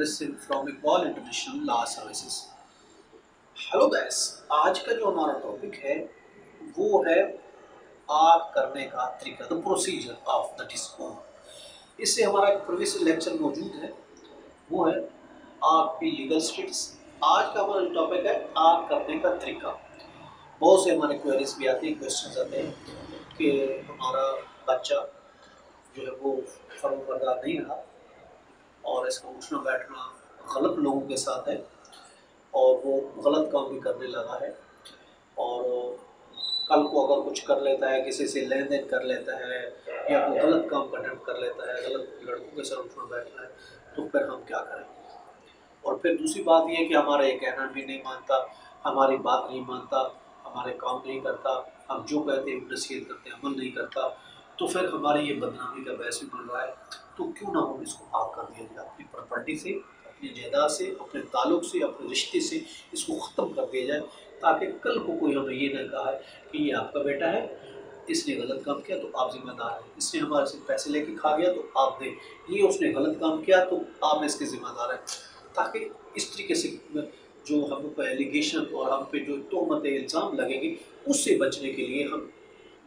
This from Iqbal international law services. Hello guys, आज का जो हमारा टॉपिक है वो है आग करने का तरीका, द प्रोसीजर ऑफ द डिसऑन। इससे हमारा एक प्रीवियस लेक्चर मौजूद है, वो है आग की लीगल स्टेटस। आज का हमारा टॉपिक है आग करने का तरीका। बहुत से हमारे क्वेरीज भी आते हैं, क्वेश्चन आते हैं कि हमारा बच्चा जो है वो फर्मबरदार नहीं रहा और इसका उठना बैठना गलत लोगों के साथ है और वो गलत काम भी करने लगा है, और कल को अगर कुछ कर लेता है, किसी से लेन देन कर लेता है या कोई गलत काम कंडक्ट कर लेता है, गलत लड़कों के साथ उठना बैठना है, तो फिर हम क्या करें। और फिर दूसरी बात ये है कि हमारा ये कहना भी नहीं मानता, हमारी बात नहीं मानता, हमारे काम नहीं करता, हम जो कहते हैं नसीहत करते हैं अमल नहीं करता, तो फिर हमारी ये बदनामी का बहस भी बन रहा है। तो क्यों ना हम इसको आग कर दिया जाए, अपनी प्रॉपर्टी से, अपनी जायदाद से, अपने ताल्लुक से, अपने रिश्ते से इसको ख़त्म कर दिया जाए, ताकि कल को कोई हमें ये ना कहा है कि ये आपका बेटा है, इसने गलत काम किया तो आप जिम्मेदार हैं, इसने हमारे से पैसे लेके खा गया तो आप दें, ये उसने गलत काम किया तो आप इसके ज़िम्मेदार हैं। ताकि इस तरीके से जो हम पे एलिगेशन और हम पे जो तोहमत इल्ज़ाम लगेंगे, उससे बचने के लिए हम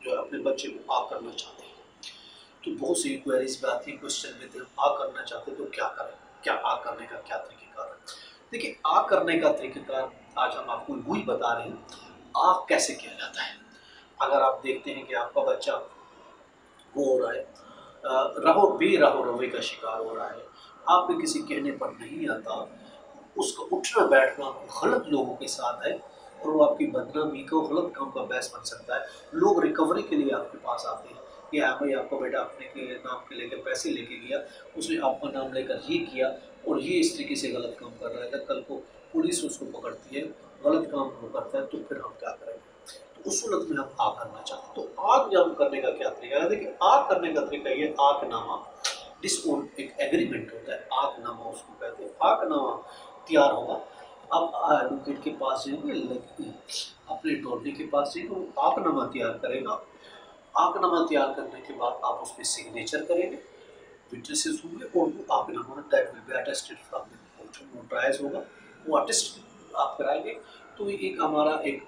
जो है अपने बच्चे को आग करना चाहते हैं। तो बहुत सी क्वेरीज में आती है, क्वेश्चन में हम आग करना चाहते हैं तो क्या करें, क्या आग करने का क्या तरीक़ेकार है। देखिए, आग करने का तरीक़ेकार आज हम आपको वही बता रहे हैं, आग कैसे किया जाता है। अगर आप देखते हैं कि आपका बच्चा वो हो रहा है, रहो रवै का शिकार हो रहा है, आपके किसी कहने पर नहीं आता, उसका उठना बैठना गलत लोगों के साथ है और वो आपकी बदनामी को गलत काम का बहस बन सकता है। लोग रिकवरी के लिए आपके पास आते हैं कि हाँ भाई, आपका बेटा अपने के नाम के लेकर पैसे लेके गया, उसने आपका नाम लेकर ये किया और ये इस तरीके से गलत काम कर रहा है, कल को पुलिस उसको पकड़ती है, गलत काम वो करता है, तो फिर हम क्या करेंगे। तो उस सूरत में हम आग करना चाहते हैं। तो आग जब करने का क्या तरीका है, देखिए आग करने का तरीका ये आगनामा, डिसऑन एक एग्रीमेंट होता है, आगनामा उसको कहते हैं। आगनामा तैयार होगा, आप एडवोकेट के पास जाएंगे, अपने अटॉर्नी के पास जाएंगे, वो आगनामा तैयार करेगा। आगनामा तैयार करने के बाद आप उस पर सिग्नेचर करेंगे, विटनेसेस होंगे और वो आगनामा that will be attested from the court, notarise होगा, वो अटेस्ट आप कराएंगे। तो ये एक हमारा एक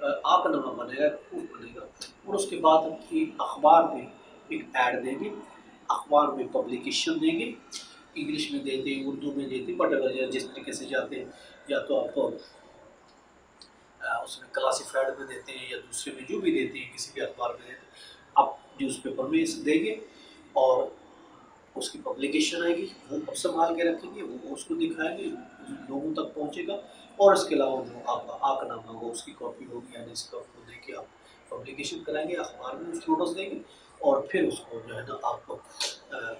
आगनामा बनेगा, प्रूफ बनेगा। और उसके बाद एक अखबार में एक ऐड देंगे, अखबार में पब्लिकेशन देंगे, इंग्लिश में देते हैं, उर्दू में देते हैं, बट अगर जिस तरीके से जाते हैं, या तो आप उसमें क्लासीफाइड में देते हैं या दूसरे में जो भी देते हैं, किसी भी अखबार में देते हैं, आप न्यूज़पेपर में इसे देंगे और उसकी पब्लिकेशन आएगी, वो अब संभाल के रखेंगे, वो उसको दिखाएंगे, लोगों तक पहुंचेगा। और इसके अलावा जो आपका आगनामा होगा उसकी कॉपी होगी, यानी इसका आपको देके आप पब्लिकेशन कराएंगे, अखबार में उसकी नोटिस देंगे और फिर उसको जो है ना आपको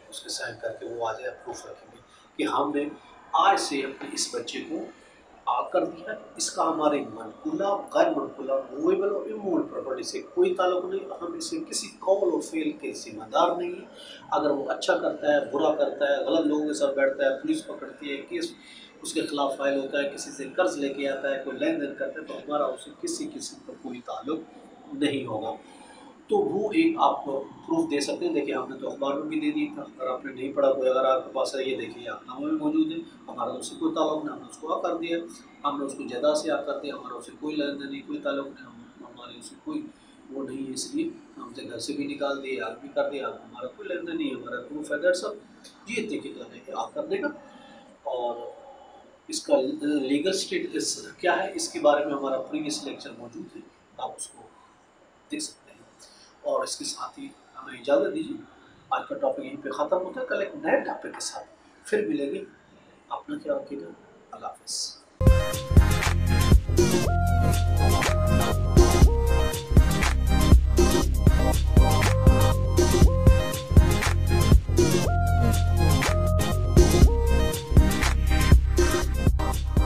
उसके साइन करके वो आ जाए, प्रूफ रखेंगे कि हमने आज से अपने इस बच्चे को आग कर दिया। इसका हमारे मनकूला, गैर मनकूला, मूवेबल और इमूवेबल प्रॉपर्टी से कोई ताल्लुक नहीं, हम इसे किसी कौल और फेल के जिम्मेदार नहीं है। अगर वो अच्छा करता है, बुरा करता है, गलत लोगों के साथ बैठता है, पुलिस पकड़ती है, केस उसके खिलाफ फाइल होता है, किसी से कर्ज लेके आता है, कोई लेन देन करता है, तो हमारा उसे किसी किस्म का कोई ताल्लुक नहीं होगा। तो वो एक आप प्रूफ दे सकते हैं। देखिए, हमने तो अखबार में भी दे दिया था, अगर आपने नहीं पढ़ा, कोई अगर आपके पास है, ये देखिए आगनामा में मौजूद है, हमारा उससे कोई ताल्लुक नहीं, हमने उसको आ कर दिया, हमने उसको जायदाद से आ कर दिया, हमारा उससे कोई लेन देन नहीं, कोई ताल्लुक नहीं, हमारे उससे कोई वो नहीं है, इसलिए हमसे घर से भी निकाल दिए, आग भी कर दिया, हमारा कोई लेन देन नहीं है, हमारा प्रूफ है, दैट्स ऑल। ये तरीका है आग करने का। और इसका लीगल स्टेटस क्या है, इसके बारे में हमारा प्रीवियस लेक्चर मौजूद है, आप उसको देख सकते हैं। और इसके साथ ही हमें इजाज़त दीजिए, आज का टॉपिक यहीं पे ख़त्म होता है, कल एक नए टॉपिक के साथ फिर मिलेंगे। अपना ख्याल रखिएगा, अल्लाह हाफ़िज़।